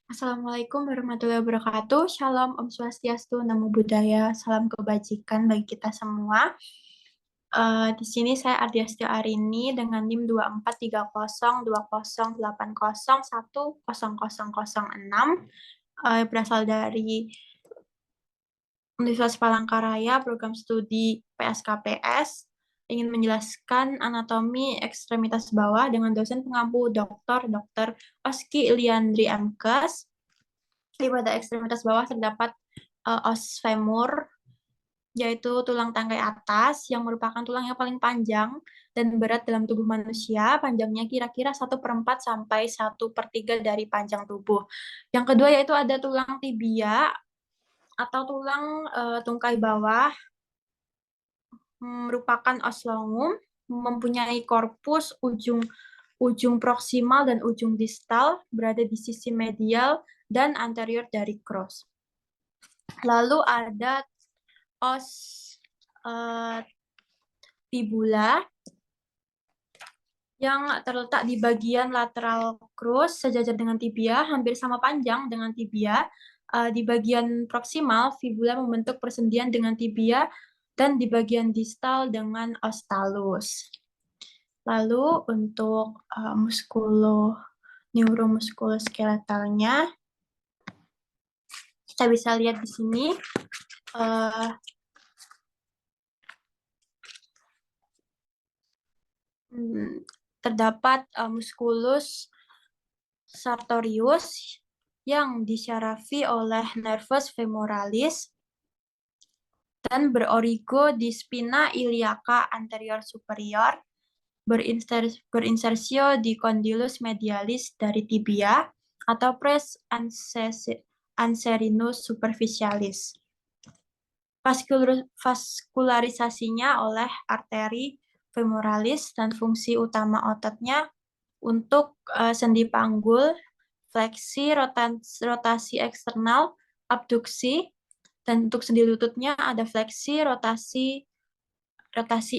Assalamualaikum warahmatullahi wabarakatuh. Shalom, Om Swastiastu, Namo Buddhaya, salam kebajikan bagi kita semua. Di sini saya Ardiasti Arini dengan NIM 2430208080100006, berasal dari Universitas Palangkaraya, program studi PSKPS, ingin menjelaskan anatomi ekstremitas bawah dengan dosen pengampu Dr. Oski Iliandri MKes. Di pada ekstremitas bawah terdapat os femur, yaitu tulang tangkai atas yang merupakan tulang yang paling panjang dan berat dalam tubuh manusia. Panjangnya kira-kira 1/4 sampai 1/3 dari panjang tubuh. Yang kedua yaitu ada tulang tibia atau tulang tungkai bawah, merupakan os longum, mempunyai korpus ujung ujung proksimal dan ujung distal berada di sisi medial dan anterior dari cross. Lalu ada os fibula yang terletak di bagian lateral crus sejajar dengan tibia, hampir sama panjang dengan tibia. Di bagian proksimal, fibula membentuk persendian dengan tibia dan di bagian distal dengan os talus. Lalu untuk neuromuskuloskeletalnya, kita bisa lihat di sini. Terdapat musculus sartorius yang disyarafi oleh nervus femoralis dan berorigo di spina iliaca anterior superior, berinsersio di condylus medialis dari tibia atau pres anserinus superficialis. Vaskularisasinya oleh arteri femoralis dan fungsi utama ototnya untuk sendi panggul, fleksi, rotasi eksternal, abduksi, dan untuk sendi lututnya ada fleksi, rotasi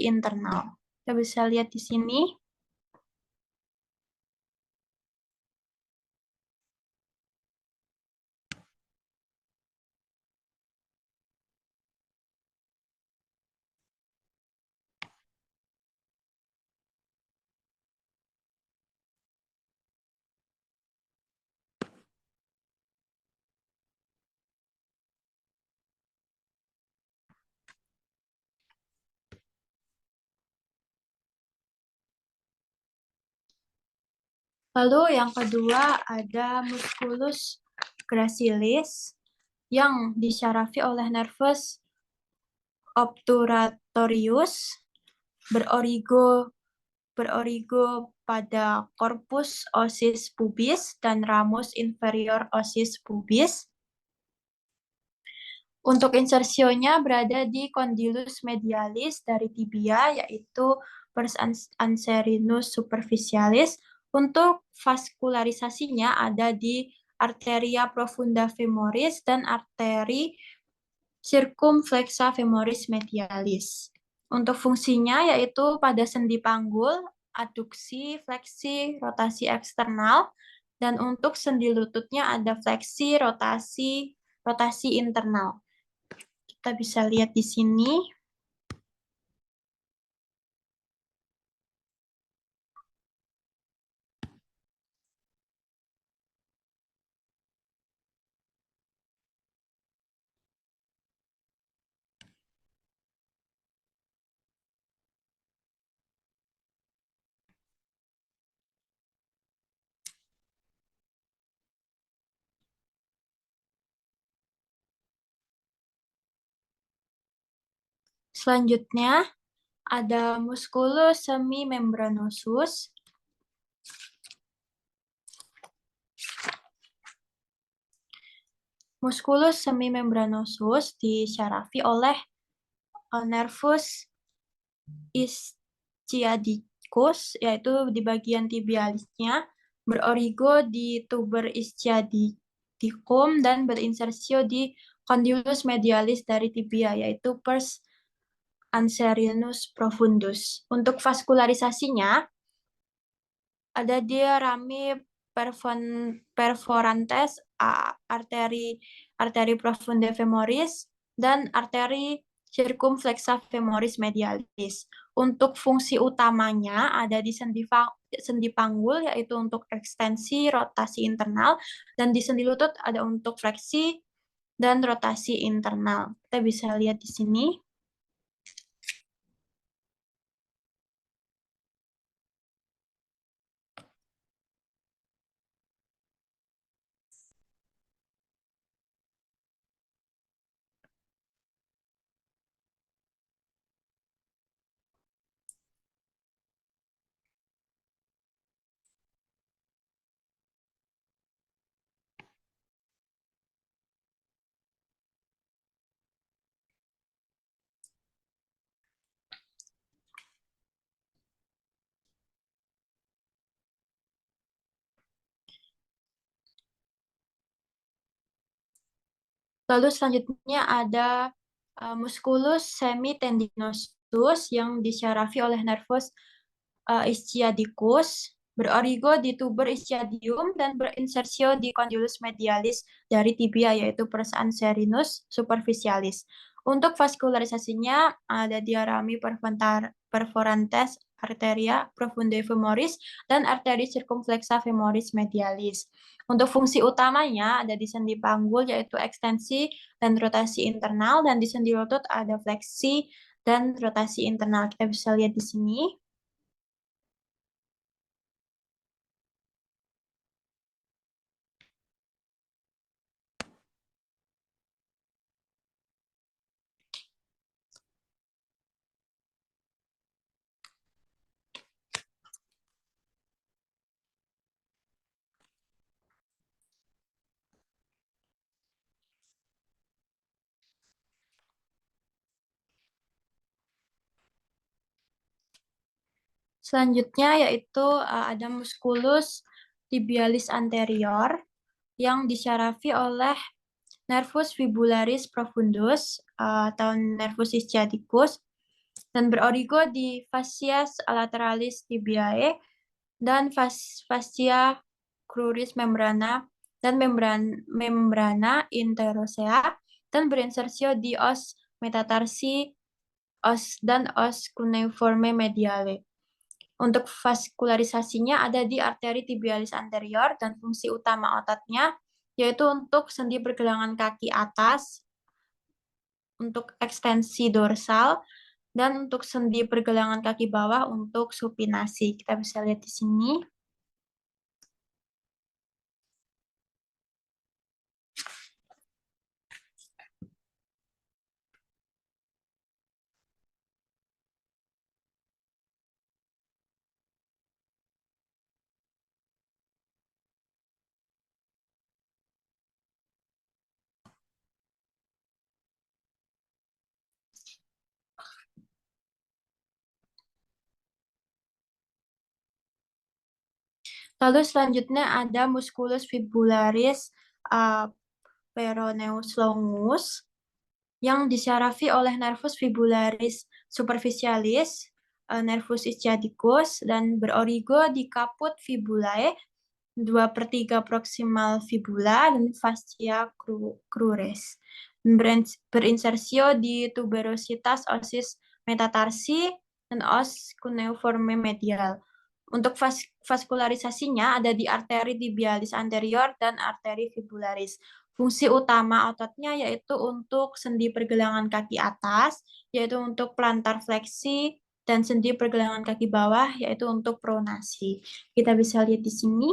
internal. Kita bisa lihat di sini. Lalu yang kedua ada musculus gracilis yang disyarafi oleh nervus obturatorius, berorigo pada corpus ossis pubis dan ramus inferior ossis pubis. Untuk insersionya berada di condylus medialis dari tibia, yaitu pars anserinus superficialis. Untuk vaskularisasinya ada di arteria profunda femoris dan arteri circumflexa femoris medialis. Untuk fungsinya yaitu pada sendi panggul, adduksi, fleksi, rotasi eksternal, dan untuk sendi lututnya ada fleksi, rotasi internal. Kita bisa lihat di sini. Selanjutnya ada musculus semimembranosus. Musculus semimembranosus disyarafi oleh nervus ischiadicus, yaitu di bagian tibialisnya, berorigo di tuber ischiadicum dan berinsersio di condylus medialis dari tibia, yaitu pars anserinus profundus. Untuk vaskularisasinya ada dia rami perforantes, arteri arteri profunde femoris, dan arteri circumflexa femoris medialis. Untuk fungsi utamanya ada di sendi panggul, yaitu untuk ekstensi rotasi internal, dan di sendi lutut ada untuk fleksi dan rotasi internal. Kita bisa lihat di sini. Lalu selanjutnya ada musculus semitendinosus yang disyarafi oleh nervus ischiadicus, berorigo di tuber ischiadium dan berinsersio di condylus medialis dari tibia, yaitu perusahaan serinus superficialis. Untuk vaskularisasinya ada diarami perforantes arteria profunde femoris dan arteri circumflexa femoris medialis. Untuk fungsi utamanya ada di sendi panggul yaitu ekstensi dan rotasi internal, dan di sendi lutut ada fleksi dan rotasi internal. Kita bisa lihat di sini. Selanjutnya yaitu ada musculus tibialis anterior yang disyarafi oleh nervus fibularis profundus atau nervus ischiadicus dan berorigo di fascia lateralis tibiae dan fascia cruris membrana dan membrana interosea dan berinsersio di os metatarsi dan os cuneiforme mediale. Untuk vaskularisasinya ada di arteri tibialis anterior dan fungsi utama ototnya yaitu untuk sendi pergelangan kaki atas, untuk ekstensi dorsal, dan untuk sendi pergelangan kaki bawah untuk supinasi. Kita bisa lihat di sini. Lalu selanjutnya ada musculus fibularis peroneus longus yang disyarafi oleh nervus fibularis superficialis, nervus ischiadicus, dan berorigo di caput fibulae, 2/3 proximal fibula, dan fascia cruris. Berinsersio di tuberositas osis metatarsi dan os cuneiforme medial. Untuk vaskularisasinya ada di arteri tibialis anterior dan arteri fibularis. Fungsi utama ototnya yaitu untuk sendi pergelangan kaki atas, yaitu untuk plantar fleksi, dan sendi pergelangan kaki bawah, yaitu untuk pronasi. Kita bisa lihat di sini.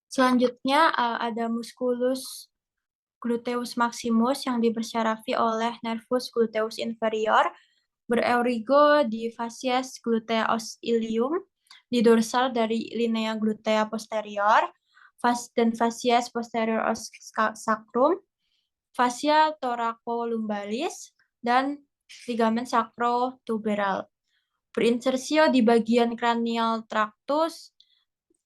Selanjutnya ada musculus gluteus maximus yang dipersyarafi oleh nervus gluteus inferior, berorigo di facies glutea ilium, di dorsal dari linea glutea posterior, dan facies posterior sacrum, fascia thoracolumbalis, dan ligamen sacrotuberal. Berinsersio di bagian cranial tractus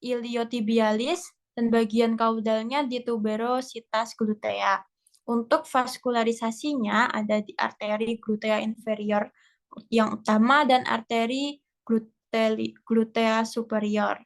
iliotibialis dan bagian kaudalnya di tuberositas glutea. Untuk vaskularisasinya ada di arteri glutea inferior yang utama dan arteri glutea superior.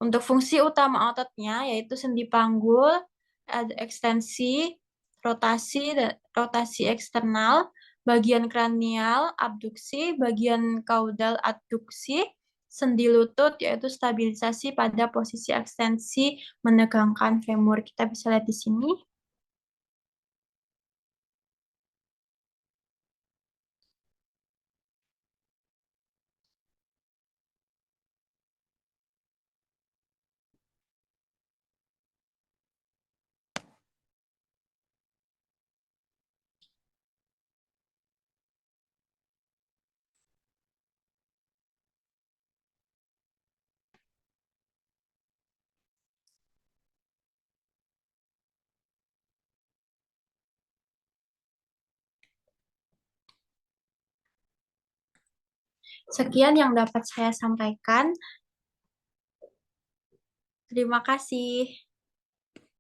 Untuk fungsi utama ototnya yaitu sendi panggul, ada ekstensi, rotasi eksternal, bagian kranial, abduksi, bagian kaudal adduksi, sendi lutut yaitu stabilisasi pada posisi ekstensi menegangkan femur. Kita bisa lihat di sini. Sekian yang dapat saya sampaikan. Terima kasih.